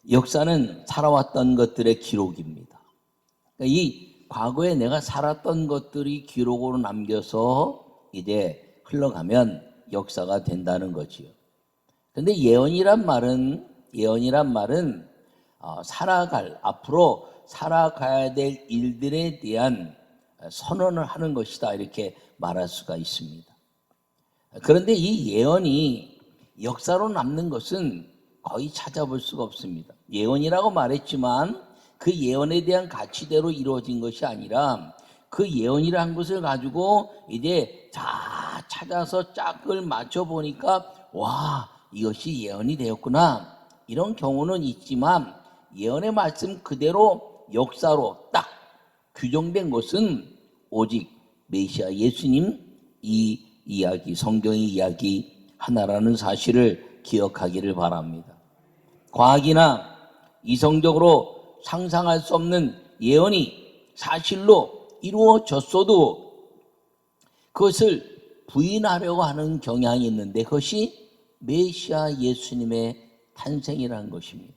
역사는 살아왔던 것들의 기록입니다. 그러니까 이 과거에 내가 살았던 것들이 기록으로 남겨서 이제 흘러가면 역사가 된다는 거지요. 그런데 예언이란 말은 앞으로 살아가야 될 일들에 대한 선언을 하는 것이다, 이렇게 말할 수가 있습니다. 그런데 이 예언이 역사로 남는 것은 거의 찾아볼 수가 없습니다. 예언이라고 말했지만 그 예언에 대한 가치대로 이루어진 것이 아니라 그 예언이라는 것을 가지고 이제 다 찾아서 짝을 맞춰 보니까 와, 이것이 예언이 되었구나, 이런 경우는 있지만 예언의 말씀 그대로 역사로 딱 규정된 것은 오직 메시아 예수님 이 이야기, 성경의 이야기 하나라는 사실을 기억하기를 바랍니다. 과학이나 이성적으로 상상할 수 없는 예언이 사실로 이루어졌어도 그것을 부인하려고 하는 경향이 있는데 그것이 메시아 예수님의 탄생이라는 것입니다.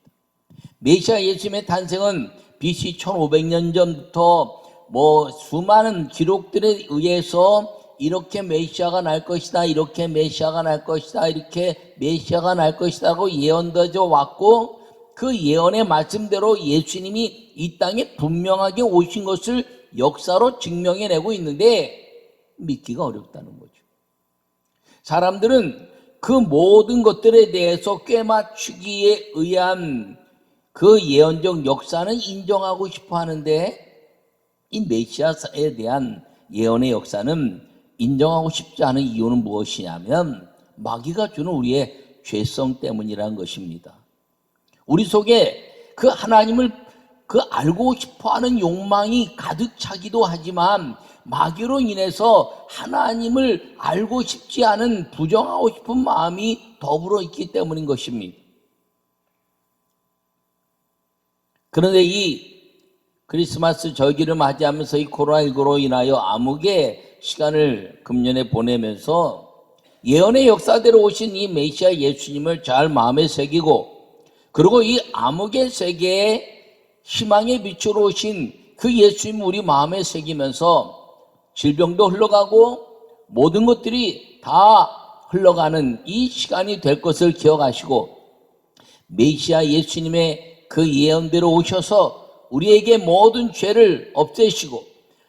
메시아 예수님의 탄생은 BC 1500년 전부터 수많은 기록들에 의해서 이렇게 메시아가 날 것이다, 이렇게 메시아가 날 것이다, 이렇게 메시아가 날 것이다고 예언되어 왔고, 그 예언의 말씀대로 예수님이 이 땅에 분명하게 오신 것을 역사로 증명해내고 있는데 믿기가 어렵다는 거죠. 사람들은 그 모든 것들에 대해서 꿰맞추기에 의한 그 예언적 역사는 인정하고 싶어 하는데 이 메시아에 대한 예언의 역사는 인정하고 싶지 않은 이유는 무엇이냐면 마귀가 주는 우리의 죄성 때문이라는 것입니다. 우리 속에 그 하나님을 알고 싶어하는 욕망이 가득 차기도 하지만 마귀로 인해서 하나님을 알고 싶지 않은 부정하고 싶은 마음이 더불어 있기 때문인 것입니다. 그런데 이 크리스마스 절기를 맞이하면서 이 코로나19로 인하여 암흑의 시간을 금년에 보내면서 예언의 역사대로 오신 이 메시아 예수님을 잘 마음에 새기고, 그리고 이 암흑의 세계에 희망의 빛으로 오신 그 예수님을 우리 마음에 새기면서 질병도 흘러가고 모든 것들이 다 흘러가는 이 시간이 될 것을 기억하시고, 메시아 예수님의 그 예언대로 오셔서 우리에게 모든 죄를 없애시고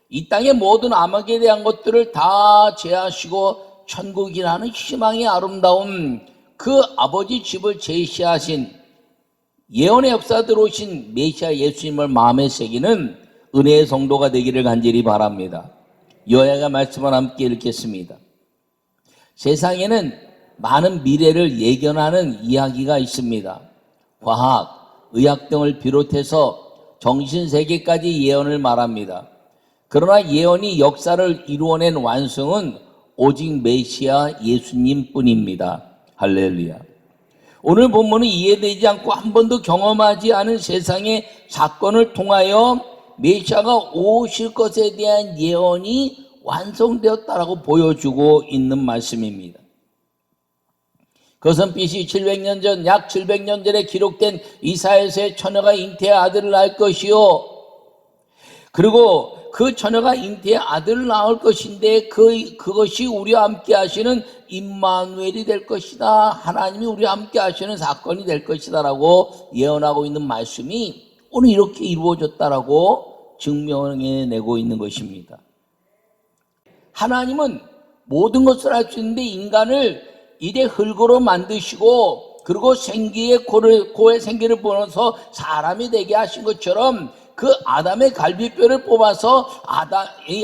이 땅의 모든 암흑에 대한 것들을 다 제하시고 천국이라는 희망의 아름다운 그 아버지 집을 제시하신 예언의 역사대로 오신 메시아 예수님을 마음에 새기는 은혜의 성도가 되기를 간절히 바랍니다. 여호와의 말씀을 함께 읽겠습니다. 세상에는 많은 미래를 예견하는 이야기가 있습니다. 과학, 의학 등을 비롯해서 정신세계까지 예언을 말합니다. 그러나 예언이 역사를 이루어낸 완성은 오직 메시아 예수님 뿐입니다. 할렐루야. 오늘 본문은 이해되지 않고 한 번도 경험하지 않은 세상의 사건을 통하여 메시아가 오실 것에 대한 예언이 완성되었다라고 보여주고 있는 말씀입니다. 그것은 BC 700년 전, 약 700년 전에 기록된 이사야서의 처녀가 잉태의 아들을 낳을 것이요, 그리고 그 처녀가 잉태의 아들을 낳을 것인데 그것이 우리와 함께 하시는 임마누엘이 될 것이다, 하나님이 우리와 함께 하시는 사건이 될 것이다 라고 예언하고 있는 말씀이 오늘 이렇게 이루어졌다라고 증명해내고 있는 것입니다. 하나님은 모든 것을 할 수 있는데 인간을 이래 흙으로 만드시고 그리고 코에 생기를 불어서 사람이 되게 하신 것처럼, 그 아담의 갈비뼈를 뽑아서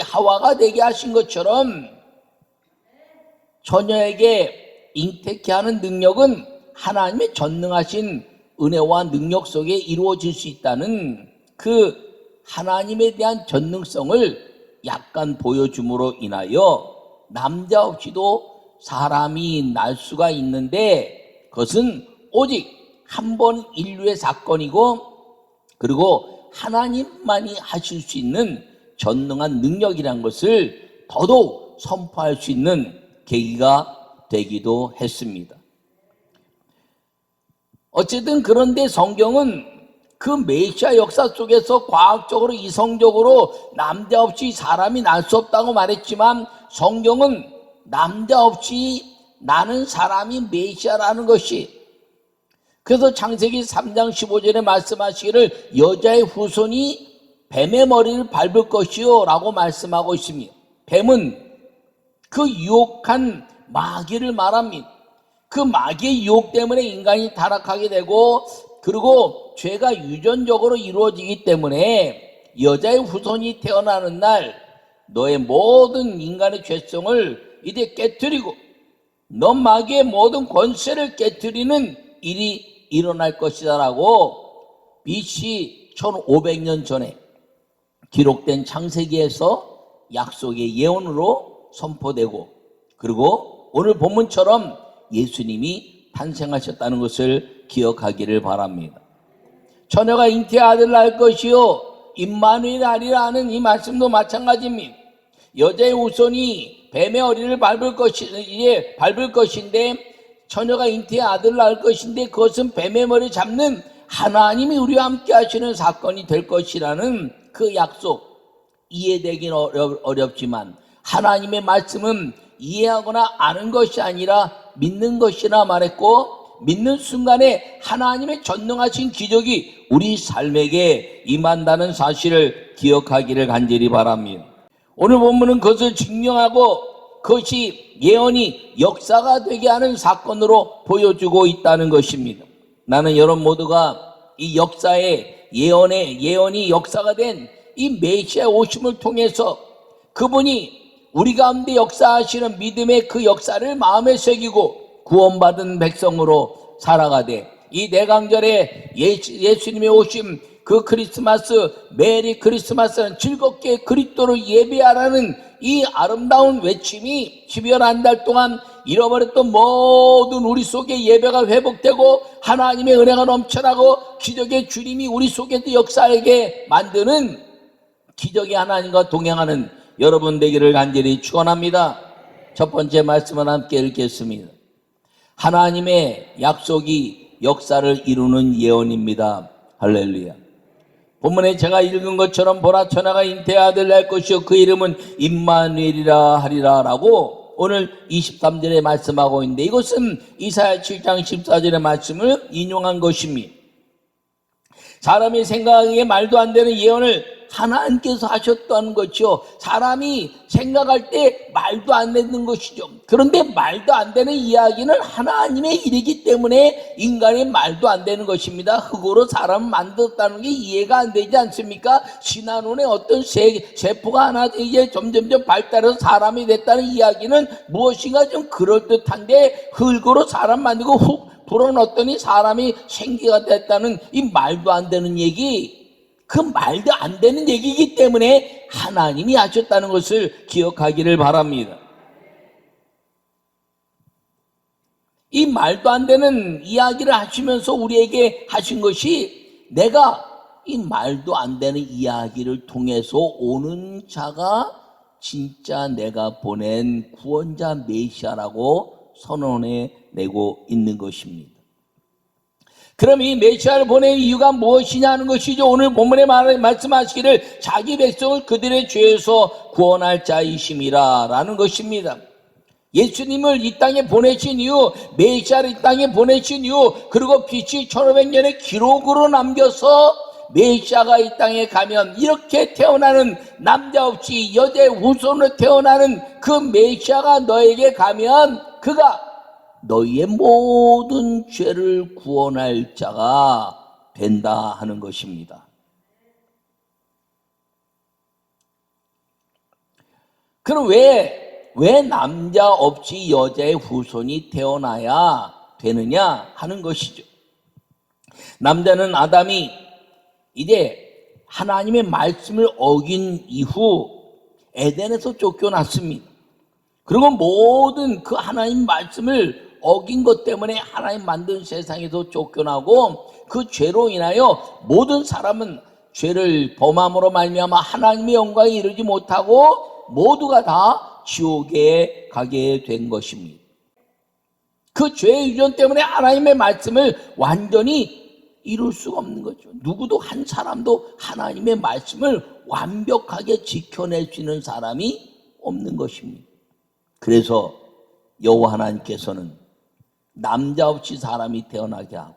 하와가 되게 하신 것처럼 처녀에게 잉태케 하는 능력은 하나님의 전능하신 은혜와 능력 속에 이루어질 수 있다는 그 하나님에 대한 전능성을 약간 보여줌으로 인하여 남자 없이도 사람이 날 수가 있는데 그것은 오직 한 번 인류의 사건이고, 그리고 하나님만이 하실 수 있는 전능한 능력이라는 것을 더더욱 선포할 수 있는 계기가 되기도 했습니다. 어쨌든 그런데 성경은 그 메시아 역사 속에서 과학적으로 이성적으로 남자 없이 사람이 날 수 없다고 말했지만 성경은 남자 없이 나는 사람이 메시아라는 것이, 그래서 창세기 3장 15절에 말씀하시기를 여자의 후손이 뱀의 머리를 밟을 것이요 라고 말씀하고 있습니다. 뱀은 그 유혹한 마귀를 말합니다. 그 마귀의 유혹 때문에 인간이 타락하게 되고, 그리고 죄가 유전적으로 이루어지기 때문에 여자의 후손이 태어나는 날 너의 모든 인간의 죄성을 이제 깨뜨리고 너 마귀의 모든 권세를 깨뜨리는 일이 일어날 것이다 라고 BC 1500년 전에 기록된 창세기에서 약속의 예언으로 선포되고, 그리고 오늘 본문처럼 예수님이 탄생하셨다는 것을 기억하기를 바랍니다. 처녀가 잉태의 아들을 낳을 것이요 임마누엘 하리라 하는 이 말씀도 마찬가지입니다. 여자의 후손이 뱀의 어리를 밟을 것인데 처녀가 잉태의 아들을 낳을 것인데 그것은 뱀의 머리 잡는 하나님이 우리와 함께 하시는 사건이 될 것이라는 그 약속, 이해되긴 어렵지만 하나님의 말씀은 이해하거나 아는 것이 아니라 믿는 것이라 말했고, 믿는 순간에 하나님의 전능하신 기적이 우리 삶에게 임한다는 사실을 기억하기를 간절히 바랍니다. 오늘 본문은 그것을 증명하고 그것이 예언이 역사가 되게 하는 사건으로 보여주고 있다는 것입니다. 나는 여러분 모두가 이 역사의 예언이 역사가 된 이 메시아 오심을 통해서 그분이 우리 가운데 역사하시는 믿음의 그 역사를 마음에 새기고 구원받은 백성으로 살아가되, 이 대강절에 예수님의 오심, 그 크리스마스, 메리 크리스마스는 즐겁게 그리스도를 예배하라는 이 아름다운 외침이 12월 한 달 동안 잃어버렸던 모든 우리 속에 예배가 회복되고 하나님의 은혜가 넘쳐나고 기적의 주님이 우리 속에서 역사하게 만드는 기적의 하나님과 동행하는 여러분 되기를 간절히 축원합니다. 첫 번째 말씀을 함께 읽겠습니다. 하나님의 약속이 역사를 이루는 예언입니다. 할렐루야. 본문에 제가 읽은 것처럼 보라 처녀가 잉태의 아들을 낳을 것이요 그 이름은 임마누엘이라 하리라 라고 오늘 23절에 말씀하고 있는데, 이것은 이사야 7장 14절의 말씀을 인용한 것입니다. 사람이 생각하기에 말도 안 되는 예언을 하나님께서 하셨다는 것이요, 사람이 생각할 때 말도 안 되는 것이죠. 그런데 말도 안 되는 이야기는 하나님의 일이기 때문에 인간의 말도 안 되는 것입니다. 흙으로 사람을 만들었다는 게 이해가 안 되지 않습니까? 신화론의 어떤 세포가 하나 이제 점점점 발달해서 사람이 됐다는 이야기는 무엇인가 좀 그럴듯한데, 흙으로 사람 만들고 훅 불어넣었더니 사람이 생기가 됐다는 이 말도 안 되는 얘기, 그 말도 안 되는 얘기이기 때문에 하나님이 하셨다는 것을 기억하기를 바랍니다. 이 말도 안 되는 이야기를 하시면서 우리에게 하신 것이, 내가 이 말도 안 되는 이야기를 통해서 오는 자가 진짜 내가 보낸 구원자 메시아라고 선언해 내고 있는 것입니다. 그럼 이 메시아를 보낸 이유가 무엇이냐는 것이죠. 오늘 본문에 말씀하시기를 자기 백성을 그들의 죄에서 구원할 자이심이라 라는 것입니다. 예수님을 이 땅에 보내신 이유, 메시아를 이 땅에 보내신 이유, 그리고 BC 1500년의 기록으로 남겨서 메시아가 이 땅에 가면 이렇게 태어나는, 남자 없이 여자의 후손으로 태어나는 그 메시아가 너에게 가면 그가 너희의 모든 죄를 구원할 자가 된다 하는 것입니다. 그럼 왜 남자 없이 여자의 후손이 태어나야 되느냐 하는 것이죠. 남자는 아담이 이제 하나님의 말씀을 어긴 이후 에덴에서 쫓겨났습니다. 그리고 모든 그 하나님 말씀을 어긴 것 때문에 하나님 만든 세상에서 쫓겨나고, 그 죄로 인하여 모든 사람은 죄를 범함으로 말미암아 하나님의 영광에 이르지 못하고 모두가 다 지옥에 가게 된 것입니다. 그 죄의 유전 때문에 하나님의 말씀을 완전히 이룰 수가 없는 거죠. 누구도 한 사람도 하나님의 말씀을 완벽하게 지켜낼 수 있는 사람이 없는 것입니다. 그래서 여호와 하나님께서는 남자 없이 사람이 태어나게 하고,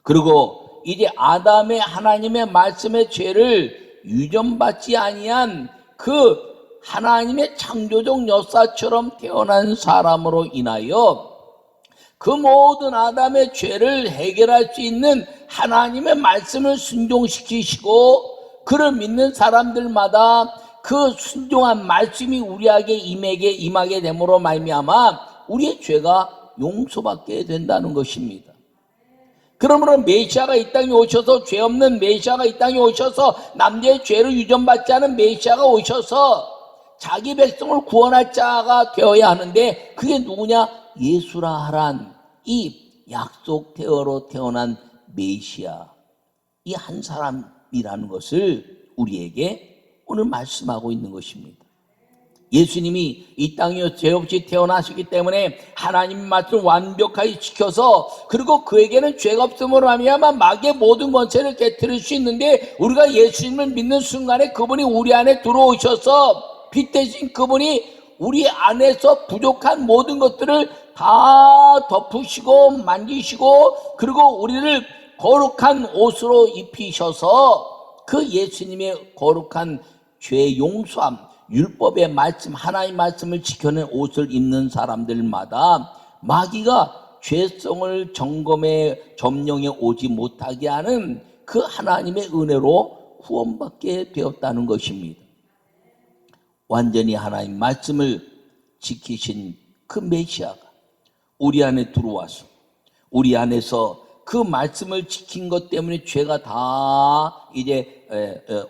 그리고 이제 아담의 하나님의 말씀의 죄를 유전받지 아니한 그 하나님의 창조적 역사처럼 태어난 사람으로 인하여 그 모든 아담의 죄를 해결할 수 있는 하나님의 말씀을 순종시키시고, 그를 믿는 사람들마다 그 순종한 말씀이 우리에게 임하게 됨으로 말미암아 우리의 죄가 용서받게 된다는 것입니다. 그러므로 메시아가 이 땅에 오셔서, 죄 없는 메시아가 이 땅에 오셔서, 남자의 죄를 유전받지 않은 메시아가 오셔서 자기 백성을 구원할 자가 되어야 하는데, 그게 누구냐? 예수라 하란 이 약속대어로 태어난 메시아, 이 한 사람이라는 것을 우리에게 오늘 말씀하고 있는 것입니다. 예수님이 이 땅에 죄 없이 태어나시기 때문에 하나님의 말씀을 완벽하게 지켜서, 그리고 그에게는 죄가 없음으로 말미암아 마귀의 모든 권세를 깨뜨릴 수 있는데, 우리가 예수님을 믿는 순간에 그분이 우리 안에 들어오셔서 빛 대신 그분이 우리 안에서 부족한 모든 것들을 다 덮으시고 만지시고, 그리고 우리를 거룩한 옷으로 입히셔서 그 예수님의 거룩한 죄 용서함, 율법의 말씀, 하나님의 말씀을 지켜낸 옷을 입는 사람들마다 마귀가 죄성을 점령해 오지 못하게 하는 그 하나님의 은혜로 구원받게 되었다는 것입니다. 완전히 하나님 말씀을 지키신 그 메시아가 우리 안에 들어와서 우리 안에서 그 말씀을 지킨 것 때문에 죄가 다 이제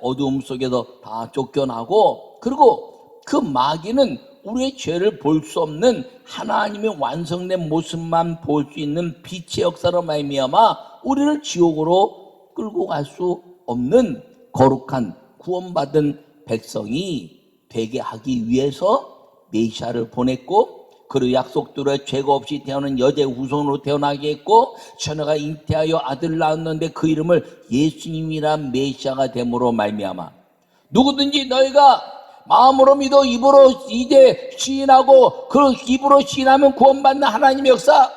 어두움 속에서 다 쫓겨나고, 그리고 그 마귀는 우리의 죄를 볼 수 없는 하나님의 완성된 모습만 볼 수 있는 빛의 역사로 말미암아 우리를 지옥으로 끌고 갈 수 없는 거룩한 구원받은 백성이 되게 하기 위해서 메시아를 보냈고, 그리고 약속대로 죄가 없이 태어난 여자의 후손으로 태어나게 했고, 처녀가 잉태하여 아들을 낳았는데 그 이름을 예수님이란 메시아가 됨으로 말미암아 누구든지 너희가 마음으로 믿어 입으로 이제 시인하고, 그 입으로 시인하면 구원받는 하나님의 역사,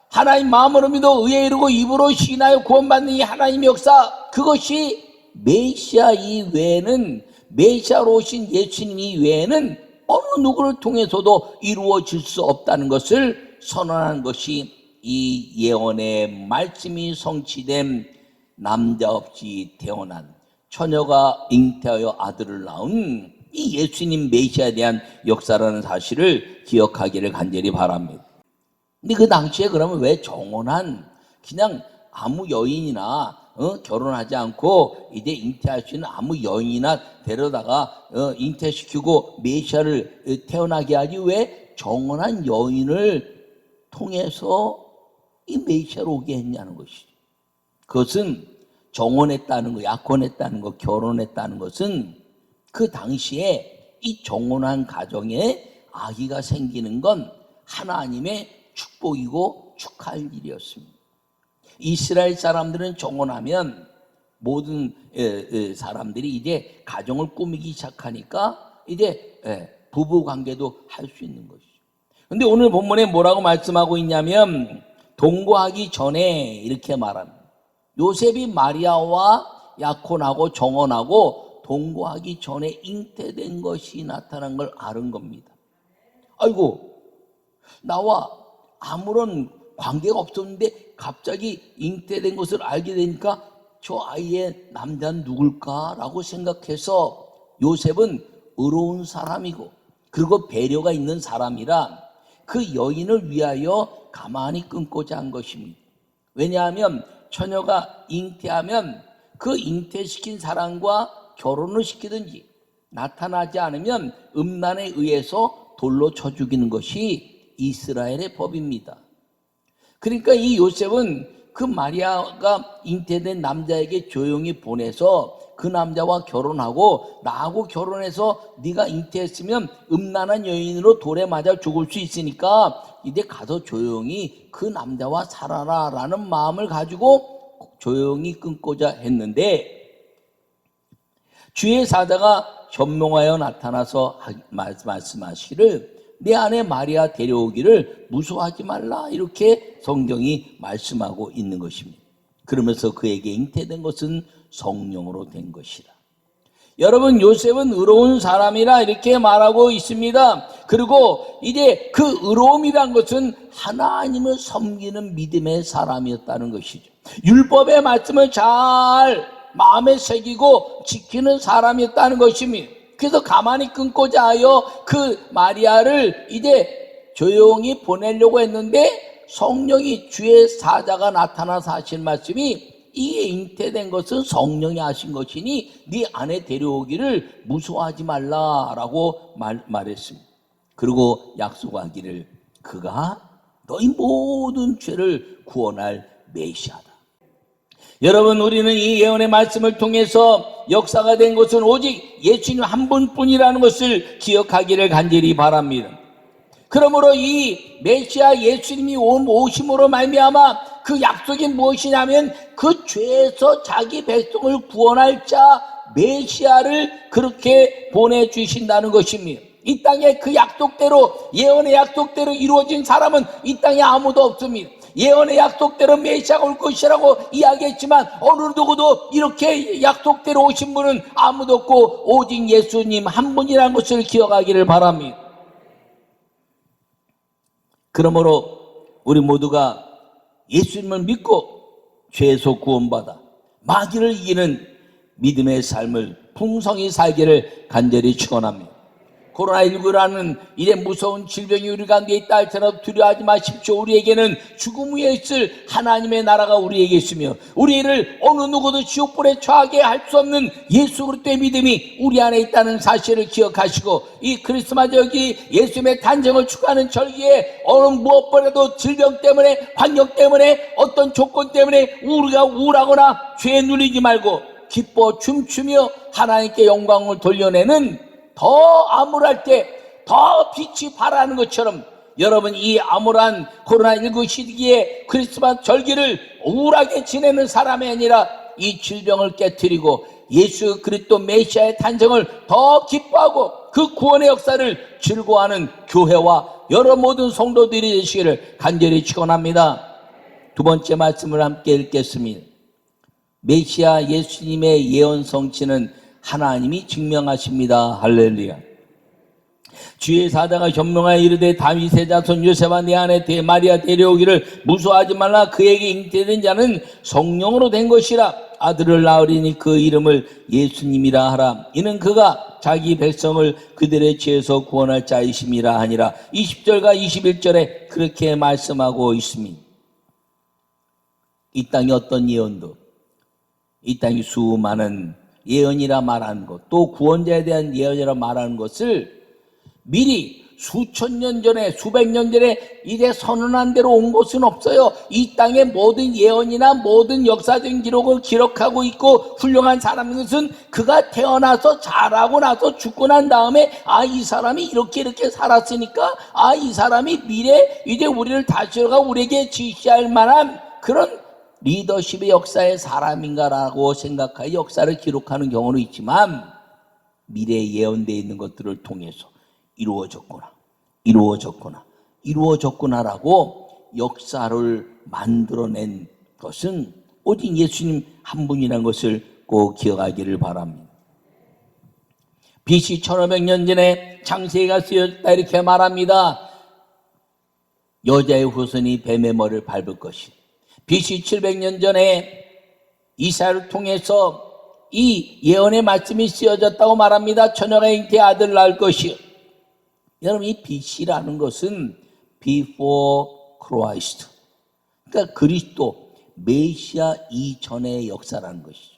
하나님 마음으로 믿어 의에 이르고 입으로 시인하여 구원받는 이 하나님의 역사, 그것이 메시아 이외에는, 메시아로 오신 예수님 이외에는 어느 누구를 통해서도 이루어질 수 없다는 것을 선언한 것이 이 예언의 말씀이 성취된 남자 없이 태어난 처녀가 잉태하여 아들을 낳은 이 예수님 메시아에 대한 역사라는 사실을 기억하기를 간절히 바랍니다. 근데 그 당시에 그러면 왜 정혼한 그냥 아무 여인이나 결혼하지 않고 이제 잉태할 수 있는 아무 여인이나 데려다가 잉태시키고 메시아를 태어나게 하지, 왜 정혼한 여인을 통해서 이 메시아로 오게 했냐는 것이죠. 그것은 정혼했다는 거, 약혼했다는 거, 결혼했다는 것은 그 당시에 이 정혼한 가정에 아기가 생기는 건 하나님의 축복이고 축하할 일이었습니다. 이스라엘 사람들은 정혼하면 모든 사람들이 이제 가정을 꾸미기 시작하니까 이제 부부 관계도 할 수 있는 것이죠. 근데 오늘 본문에 뭐라고 말씀하고 있냐면, 동거하기 전에 이렇게 말합니다. 요셉이 마리아와 약혼하고 정혼하고 동거하기 전에 잉태된 것이 나타난 걸 아는 겁니다. 아이고, 나와 아무런 관계가 없었는데 갑자기 잉태된 것을 알게 되니까 저 아이의 남자는 누굴까라고 생각해서, 요셉은 의로운 사람이고 그리고 배려가 있는 사람이라 그 여인을 위하여 가만히 끊고자 한 것입니다. 왜냐하면 처녀가 잉태하면 그 잉태시킨 사람과 결혼을 시키든지 나타나지 않으면 음란에 의해서 돌로 쳐 죽이는 것이 이스라엘의 법입니다. 그러니까 이 요셉은 그 마리아가 잉태된 남자에게 조용히 보내서 그 남자와 결혼하고, 나하고 결혼해서 네가 잉태했으면 음란한 여인으로 돌에 맞아 죽을 수 있으니까 이제 가서 조용히 그 남자와 살아라 라는 마음을 가지고 조용히 끊고자 했는데, 주의 사자가 현몽하여 나타나서 말씀하시기를 내 아내 마리아 데려오기를 무서워하지 말라, 이렇게 성경이 말씀하고 있는 것입니다. 그러면서 그에게 잉태된 것은 성령으로 된 것이라. 여러분, 요셉은 의로운 사람이라 이렇게 말하고 있습니다. 그리고 이제 그 의로움이란 것은 하나님을 섬기는 믿음의 사람이었다는 것이죠. 율법의 말씀을 잘 마음에 새기고 지키는 사람이었다는 것입니다. 그래서 가만히 끊고자 하여 그 마리아를 이제 조용히 보내려고 했는데, 성령이, 주의 사자가 나타나서 하신 말씀이 이게 잉태된 것은 성령이 하신 것이니 네 아내 데려오기를 무서워하지 말라라고 말했습니다. 그리고 약속하기를 그가 너희 모든 죄를 구원할 메시아다. 여러분, 우리는 이 예언의 말씀을 통해서 역사가 된 것은 오직 예수님 한 분뿐이라는 것을 기억하기를 간절히 바랍니다. 그러므로 이 메시아 예수님이 오심으로 말미암아 그 약속이 무엇이냐면 그 죄에서 자기 백성을 구원할 자 메시아를 그렇게 보내주신다는 것입니다. 이 땅에 그 약속대로, 예언의 약속대로 이루어진 사람은 이 땅에 아무도 없습니다. 예언의 약속대로 메시아가 올 것이라고 이야기했지만 어느 누구도 이렇게 약속대로 오신 분은 아무도 없고 오직 예수님 한 분이라는 것을 기억하기를 바랍니다. 그러므로 우리 모두가 예수님을 믿고 죄에서 구원받아 마귀를 이기는 믿음의 삶을 풍성히 살기를 간절히 축원합니다. 코로나19라는 이래 무서운 질병이 우리 가운데 있다 할지라도 두려워하지 마십시오. 우리에게는 죽음 위에 있을 하나님의 나라가 우리에게 있으며 우리를 어느 누구도 지옥불에 처하게 할 수 없는 예수 그리스도의 믿음이 우리 안에 있다는 사실을 기억하시고, 이 크리스마스 여기 예수님의 탄생을 축하하는 절기에 어느 무엇보다도 질병 때문에, 환경 때문에, 어떤 조건 때문에 우리가 우울하거나 죄에 눌리지 말고 기뻐 춤추며 하나님께 영광을 돌려내는, 더 암울할 때 더 빛이 발하는 것처럼 여러분, 이 암울한 코로나19 시기에 크리스마스 절기를 우울하게 지내는 사람이 아니라 이 질병을 깨트리고 예수 그리스도 메시아의 탄생을 더 기뻐하고 그 구원의 역사를 즐거워하는 교회와 여러 모든 성도들이 되시기를 간절히 축원합니다. 두 번째 말씀을 함께 읽겠습니다. 메시아 예수님의 예언 성취는 하나님이 증명하십니다. 할렐루야. 주의 사자가 현명하여 이르되 다윗의 자손 요셉아 내 아내 마리아 데려오기를 무서워하지 말라. 그에게 잉태된 자는 성령으로 된 것이라. 아들을 낳으리니 그 이름을 예수님이라 하라. 이는 그가 자기 백성을 그들의 죄에서 구원할 자이심이라 하니라. 20절과 21절에 그렇게 말씀하고 있습니다. 이 땅에 어떤 예언도, 이 땅이 수많은 예언이라 말하는 것, 또 구원자에 대한 예언이라 말하는 것을 미리 수천 년 전에, 수백 년 전에 이제 선언한 대로 온 것은 없어요. 이 땅의 모든 예언이나 모든 역사적인 기록을 기록하고 있고 훌륭한 사람인 것은 그가 태어나서 자라고 나서 죽고 난 다음에 이 사람이 이렇게 살았으니까 이 사람이 미래 이제 우리를 다스려가 우리에게 지시할 만한 그런 리더십의 역사의 사람인가라고 생각하여 역사를 기록하는 경우는 있지만, 미래에 예언되어 있는 것들을 통해서 이루어졌구나라고 역사를 만들어낸 것은 오직 예수님 한 분이라는 것을 꼭 기억하기를 바랍니다. BC 1500년 전에 창세기가 쓰여졌다 이렇게 말합니다. 여자의 후손이 뱀의 머리를 밟을 것이. BC 700년 전에 이사야를 통해서 이 예언의 말씀이 쓰여졌다고 말합니다. 처녀가 잉태해 아들을 낳을 것이요. 여러분, 이 BC라는 것은 before Christ, 그러니까 그리스도 메시아 이전의 역사라는 것이죠.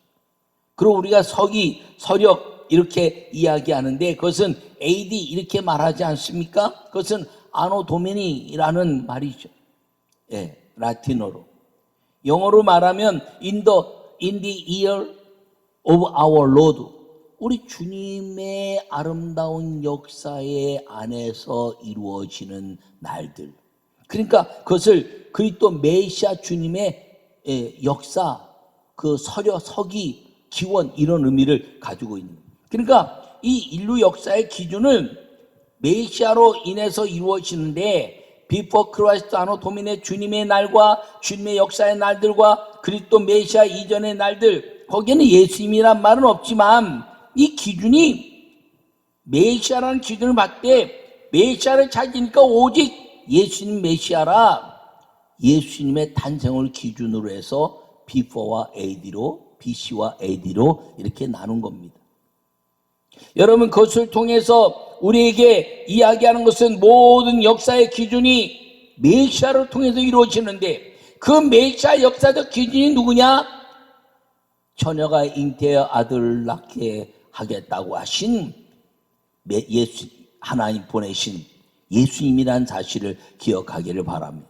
그리고 우리가 서력 이렇게 이야기하는데 그것은 AD 이렇게 말하지 않습니까? 그것은 아노 도미니라는 말이죠. 예, 라틴어로. 영어로 말하면 in the year of our Lord, 우리 주님의 아름다운 역사의 안에서 이루어지는 날들. 그러니까 그것을 그리스도 메시아 주님의 역사, 그 서기, 기원 이런 의미를 가지고 있는 거예요. 그러니까 이 인류 역사의 기준은 메시아로 인해서 이루어지는데 비포 크라이스트 아노 도미네 주님의 날과 주님의 역사의 날들과 그리스도 메시아 이전의 날들, 거기에는 예수님이란 말은 없지만 이 기준이 메시아라는 기준을 봤을 때 메시아를 찾으니까 오직 예수님 메시아라, 예수님의 탄생을 기준으로 해서 비포와 AD로, BC와 AD로 이렇게 나눈 겁니다. 여러분, 그것을 통해서 우리에게 이야기하는 것은 모든 역사의 기준이 메시아를 통해서 이루어지는데 그 메시아 역사적 기준이 누구냐? 처녀가 잉태하여 아들을 낳게 하겠다고 하신 예수, 하나님 보내신 예수님이라는 사실을 기억하기를 바랍니다.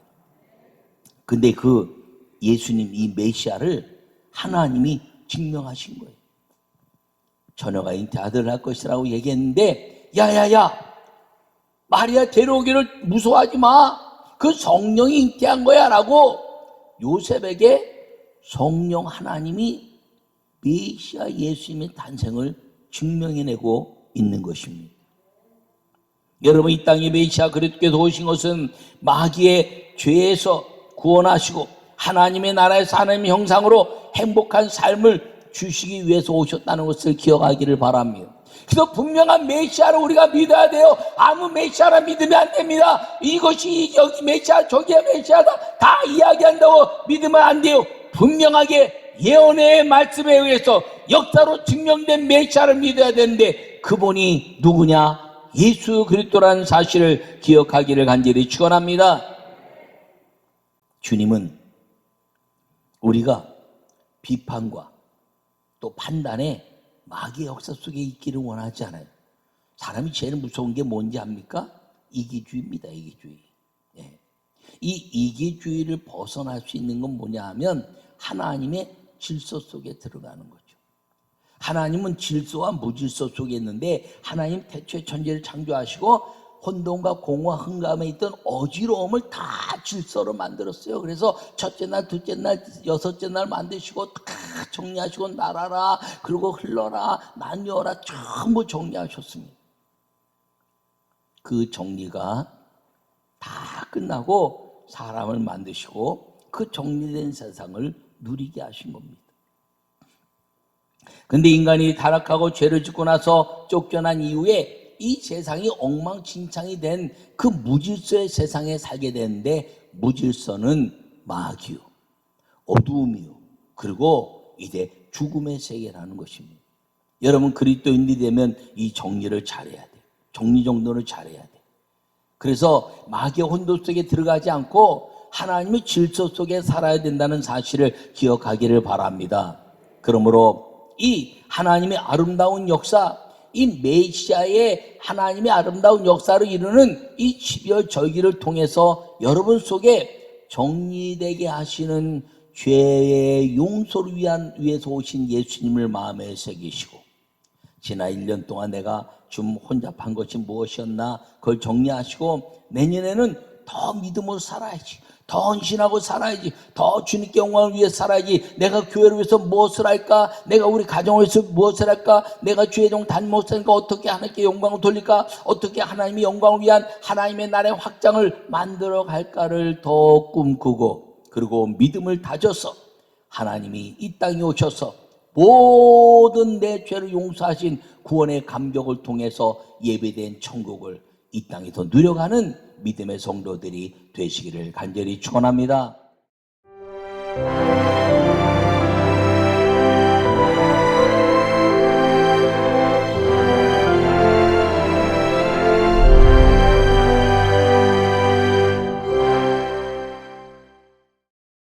근데 그 예수님, 이 메시아를 하나님이 증명하신 거예요. 처녀가 잉태 아들을 낳을 것이라고 얘기했는데, 야야야, 마리아 데려오기를 무서워하지 마. 그 성령이 잉태한 거야 라고 요셉에게 성령 하나님이 메시아 예수님의 탄생을 증명해내고 있는 것입니다. 여러분, 이 땅에 메시아 그리스도께서 오신 것은 마귀의 죄에서 구원하시고 하나님의 나라에서 하나님의 형상으로 행복한 삶을 주시기 위해서 오셨다는 것을 기억하기를 바랍니다. 그래서 분명한 메시아를 우리가 믿어야 돼요. 아무 메시아라 믿으면 안 됩니다. 이것이 여기 메시아 저기에 메시아다 다 이야기한다고 믿으면 안 돼요. 분명하게 예언의 말씀에 의해서 역사로 증명된 메시아를 믿어야 되는데 그분이 누구냐? 예수 그리스도라는 사실을 기억하기를 간절히 축원합니다. 주님은 우리가 비판과 또 판단에 마귀의 역사 속에 있기를 원하지 않아요. 사람이 제일 무서운 게 뭔지 압니까? 이기주의입니다. 이기주의. 예. 이 이기주의를 벗어날 수 있는 건 뭐냐 하면 하나님의 질서 속에 들어가는 거죠. 하나님은 질서와 무질서 속에 있는데 하나님 태초에 천지를 창조하시고 혼돈과 공허와 흥감에 있던 어지러움을 다 질서로 만들었어요. 그래서 첫째 날, 둘째 날, 여섯째 날 만드시고 다 정리하시고 날아라, 그리고 흘러라, 나뉘어라 전부 정리하셨습니다. 그 정리가 다 끝나고 사람을 만드시고 그 정리된 세상을 누리게 하신 겁니다. 근데 인간이 타락하고 죄를 짓고 나서 쫓겨난 이후에 이 세상이 엉망진창이 된 그 무질서의 세상에 살게 되는데 무질서는 마귀요, 어두움이요, 그리고 이제 죽음의 세계라는 것입니다. 여러분, 그리스도인이 되면 이 정리를 잘해야 돼. 정리정돈을 잘해야 돼. 그래서 마귀의 혼돈 속에 들어가지 않고 하나님의 질서 속에 살아야 된다는 사실을 기억하기를 바랍니다. 그러므로 이 하나님의 아름다운 역사, 이 메시아의 하나님의 아름다운 역사를 이루는 이 12월 절기를 통해서 여러분 속에 정리되게 하시는 죄의 용서를 위해서 오신 예수님을 마음에 새기시고, 지난 1년 동안 내가 좀 혼잡한 것이 무엇이었나 그걸 정리하시고 내년에는 더 믿음으로 살아야지, 더 헌신하고 살아야지, 더 주님께 영광을 위해 살아야지, 내가 교회를 위해서 무엇을 할까, 내가 우리 가정을 위해서 무엇을 할까, 내가 주의 종 담임 목사니까 어떻게 하나님께 영광을 돌릴까, 어떻게 하나님의 영광을 위한 하나님의 나라의 확장을 만들어 갈까를 더 꿈꾸고, 그리고 믿음을 다져서 하나님이 이 땅에 오셔서 모든 내 죄를 용서하신 구원의 감격을 통해서 예배된 천국을 이 땅에서 누려가는 믿음의 성도들이 되시기를 간절히 축원합니다.